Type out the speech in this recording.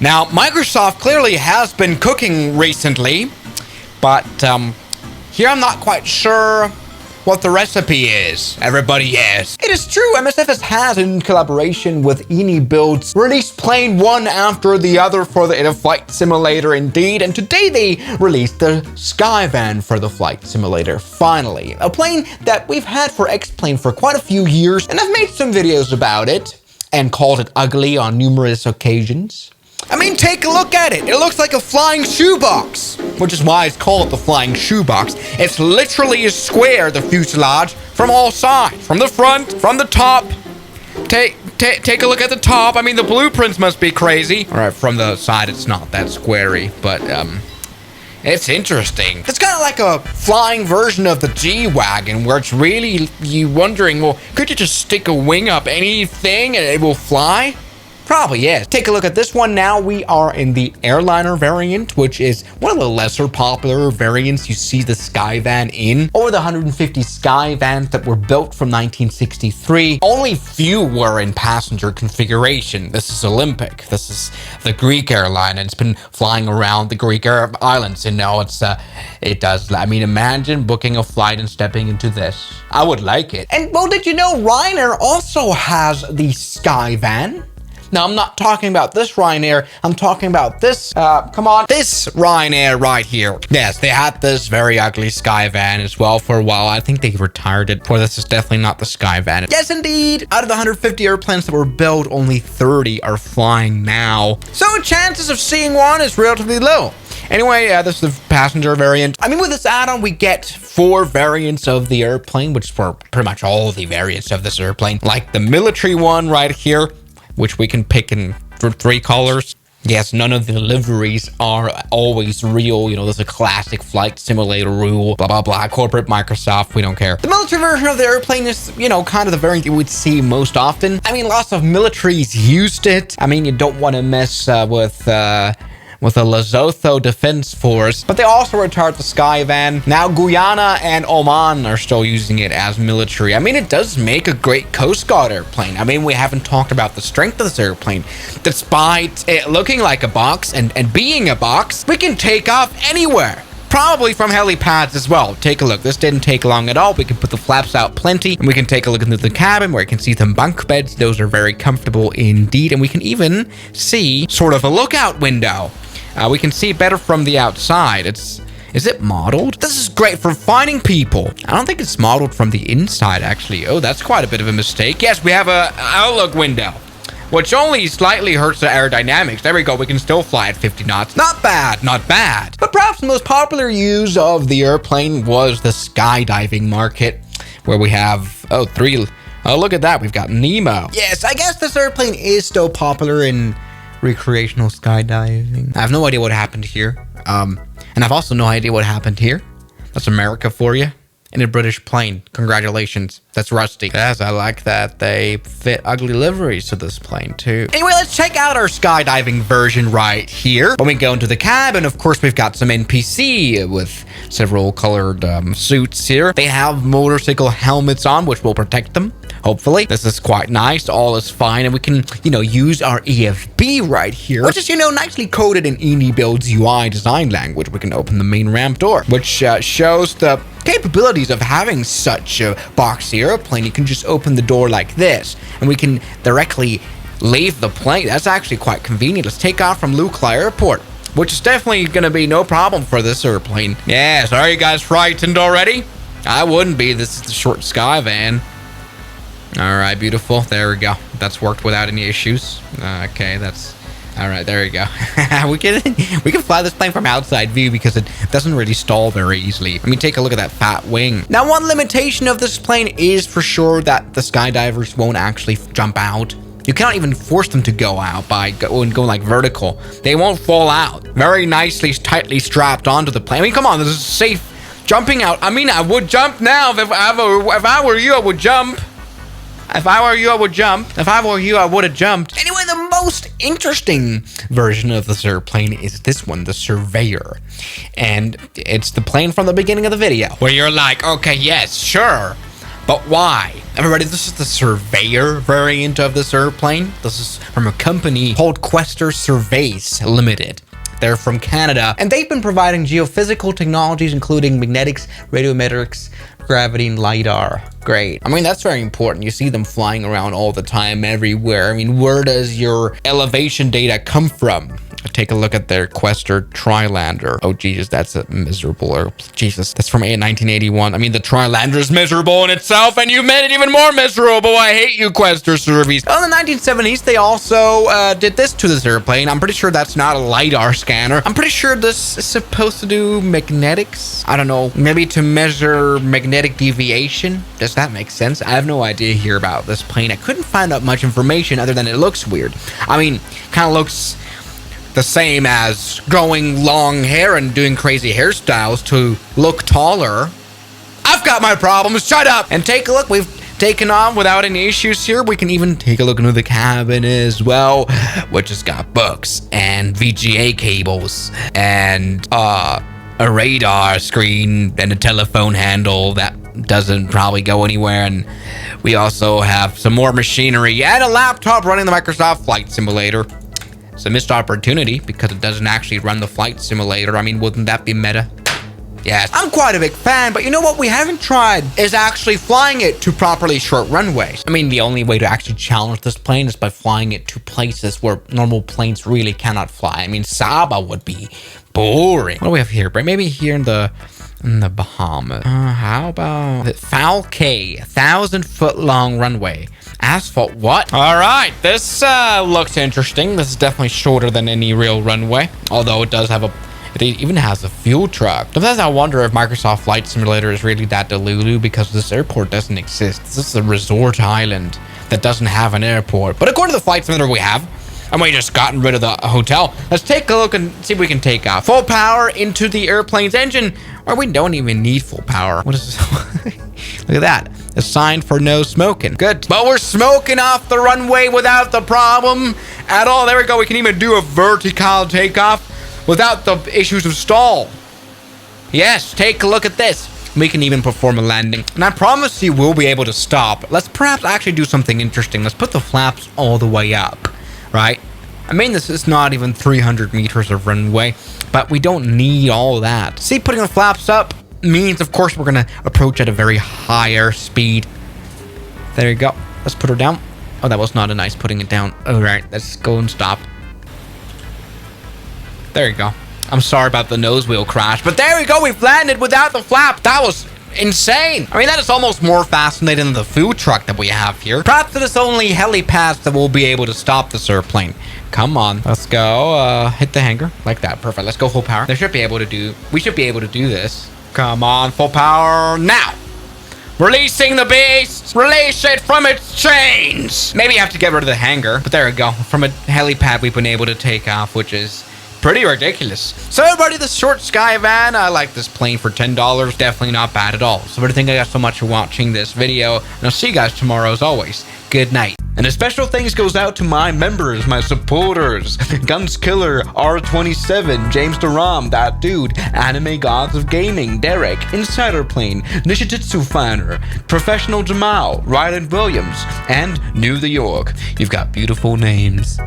Now, Microsoft clearly has been cooking recently, but here I'm not quite sure what the recipe is. Everybody, yes. It is true, MSFS has, in collaboration with Builds, released plane one after the other for the flight simulator indeed, and today they released the Skyvan for the flight simulator, finally. A plane that we've had for X-Plane for quite a few years, and I've made some videos about it, and called it ugly on numerous occasions. I mean, take a look at it. It looks like a flying shoebox, which is why it's called the flying shoebox. It's literally a square, the fuselage, from all sides, from the front, from the top. Take a look at the top. I mean, the blueprints must be crazy. All right, from the side, it's not that squarey, but it's interesting. It's kind of like a flying version of the G-Wagon, where it's really you wondering, well, could you just stick a wing up anything and it will fly? Probably, yes. Take a look at this one now. We are in the airliner variant, which is one of the lesser popular variants you see the Skyvan in. Over the 150 Skyvans that were built from 1963, only few were in passenger configuration. This is Olympic. This is the Greek airline, and it's been flying around the Greek islands. You know, it does. I mean, imagine booking a flight and stepping into this. I would like it. And well, did you know Ryanair also has the Skyvan? Now, I'm not talking about this Ryanair. I'm talking about this, this Ryanair right here. Yes, they had this very ugly Skyvan as well for a while. I think they retired it, for this is definitely not the Skyvan. Yes, indeed. Out of the 150 airplanes that were built, only 30 are flying now. So chances of seeing one is relatively low. Anyway, this is the passenger variant. I mean, with this add-on, we get 4 variants of the airplane, which were pretty much all the variants of this airplane. Like the military one right here, which we can pick in 3 colors. Yes, none of the liveries are always real. You know, there's a classic flight simulator rule, blah, blah, blah. Corporate Microsoft, we don't care. The military version of the airplane is, you know, kind of the variant you would see most often. I mean, lots of militaries used it. I mean, you don't want to mess with the Lesotho Defense Force, but they also retired the Skyvan. Now Guyana and Oman are still using it as military. I mean, it does make a great Coast Guard airplane. I mean, we haven't talked about the strength of this airplane. Despite it looking like a box and being a box, we can take off anywhere. Probably from helipads as well. Take a look. This didn't take long at all. We can put the flaps out plenty, and we can take a look into the cabin where you can see some bunk beds. Those are very comfortable indeed, and we can even see sort of a lookout window. We can see better from the outside. Is it modeled? This is great for finding people. I don't think it's modeled from the inside, actually. Oh, that's quite a bit of a mistake. Yes, we have an outlook window, which only slightly hurts the aerodynamics. There we go. We can still fly at 50 knots. Not bad, not bad. But perhaps the most popular use of the airplane was the skydiving market, where we have, oh, look at that. We've got Nemo. Yes, I guess this airplane is still popular in recreational skydiving. I have no idea what happened here. And I've also no idea what happened here. That's America for you. In a British plane. Congratulations. That's rusty. Yes, I like that they fit ugly liveries to this plane too. Anyway, let's check out our skydiving version right here. When we go into the cabin, of course, we've got some NPC with several colored suits here. They have motorcycle helmets on, which will protect them. Hopefully, this is quite nice. All is fine, and we can, you know, use our EFB right here, which is, you know, nicely coded in Build's UI design language. We can open the main ramp door, which shows the capabilities of having such a boxy airplane. You can just open the door like this, and we can directly leave the plane. That's actually quite convenient. Let's take off from Lukla Airport, which is definitely going to be no problem for this airplane. Yes, are you guys frightened already? I wouldn't be. This is the short Skyvan. All right, beautiful. There we go. That's worked without any issues. Okay, that's all right. There you go. we can fly this plane from outside view because it doesn't really stall very easily. I mean, take a look at that fat wing. Now, one limitation of this plane is for sure that the skydivers won't actually jump out. You cannot even force them to go out by going like vertical. They won't fall out. Very nicely, tightly strapped onto the plane. I mean, come on, this is safe jumping out. I mean, I would jump now. If I were you, I would jump. If I were you, I would jump. If I were you, I would have jumped. Anyway, the most interesting version of this airplane is this one, the Surveyor. And it's the plane from the beginning of the video, where you're like, okay, yes, sure. But why? Everybody, this is the Surveyor variant of this airplane. This is from a company called Quester Surveys Limited. They're from Canada, and they've been providing geophysical technologies, including magnetics, radiometrics, gravity, and LiDAR. Great. I mean, that's very important. You see them flying around all the time, everywhere. I mean, where does your elevation data come from? Take a look at their Quester Trilander. Oh, Jesus, that's a miserable airplane. Jesus, that's from 1981. I mean, the Trilander is miserable in itself, and you made it even more miserable. I hate you, Quester Surveys. Well, in the 1970s, they also did this to this airplane. I'm pretty sure that's not a LiDAR scanner. I'm pretty sure this is supposed to do magnetics. I don't know, maybe to measure magnetic deviation. Does that make sense? I have no idea here about this plane. I couldn't find out much information other than it looks weird. I mean, kind of looks the same as growing long hair and doing crazy hairstyles to look taller. I've got my problems, shut up! And take a look, we've taken off without any issues here. We can even take a look into the cabin as well, which has got books and VGA cables and a radar screen and a telephone handle that doesn't probably go anywhere. And we also have some more machinery and a laptop running the Microsoft Flight Simulator. It's a missed opportunity because it doesn't actually run the flight simulator. I mean, wouldn't that be meta? Yes. I'm quite a big fan, but you know what we haven't tried is actually flying it to properly short runways. I mean, the only way to actually challenge this plane is by flying it to places where normal planes really cannot fly. I mean, Saba would be boring. What do we have here? Maybe here in the Bahamas. How about the Foul K, 1,000-foot long runway. Asphalt, what? All right, this looks interesting. This is definitely shorter than any real runway, although it does have it even has a fuel truck. Sometimes I wonder if Microsoft Flight Simulator is really that delulu because this airport doesn't exist. This is a resort island that doesn't have an airport. But according to the Flight Simulator we have, and we just gotten rid of the hotel, let's take a look and see if we can take off. Full power into the airplane's engine, or we don't even need full power. What is this? Look at that. A sign for no smoking. Good. But we're smoking off the runway without the problem at all. There we go. We can even do a vertical takeoff without the issues of stall. Yes, take a look at this. We can even perform a landing. And I promise you we'll be able to stop. Let's perhaps actually do something interesting. Let's put the flaps all the way up, right? I mean, this is not even 300 meters of runway, but we don't need all that. See, putting the flaps up means, of course, we're gonna approach at a very higher speed. There you go. Let's put her down. Oh, that was not a nice putting it down. All right, let's go and stop. There you go. I'm sorry about the nose wheel crash, but there we go. We've landed without the flap. That was insane. I mean, that is almost more fascinating than the food truck that we have here. Perhaps it is only helipads that will be able to stop this airplane. Come on, let's go. Hit the hangar like that. Perfect. Let's go full power. We should be able to do this. Come on, full power now. Releasing the beast. Release it from its chains. Maybe you have to get rid of the hangar, but there we go. From a helipad, we've been able to take off, which is pretty ridiculous. So everybody, this short Skyvan, I like this plane for $10. Definitely not bad at all. So everything, I got so much for watching this video, and I'll see you guys tomorrow as always. Good night. And a special thanks goes out to my members, my supporters, Guns Killer, R27, James Duram, That Dude, Anime Gods of Gaming, Derek, Insider Plane, Nishijitsu Finer, Professional Jamal, Ryland Williams, and New York. You've got beautiful names.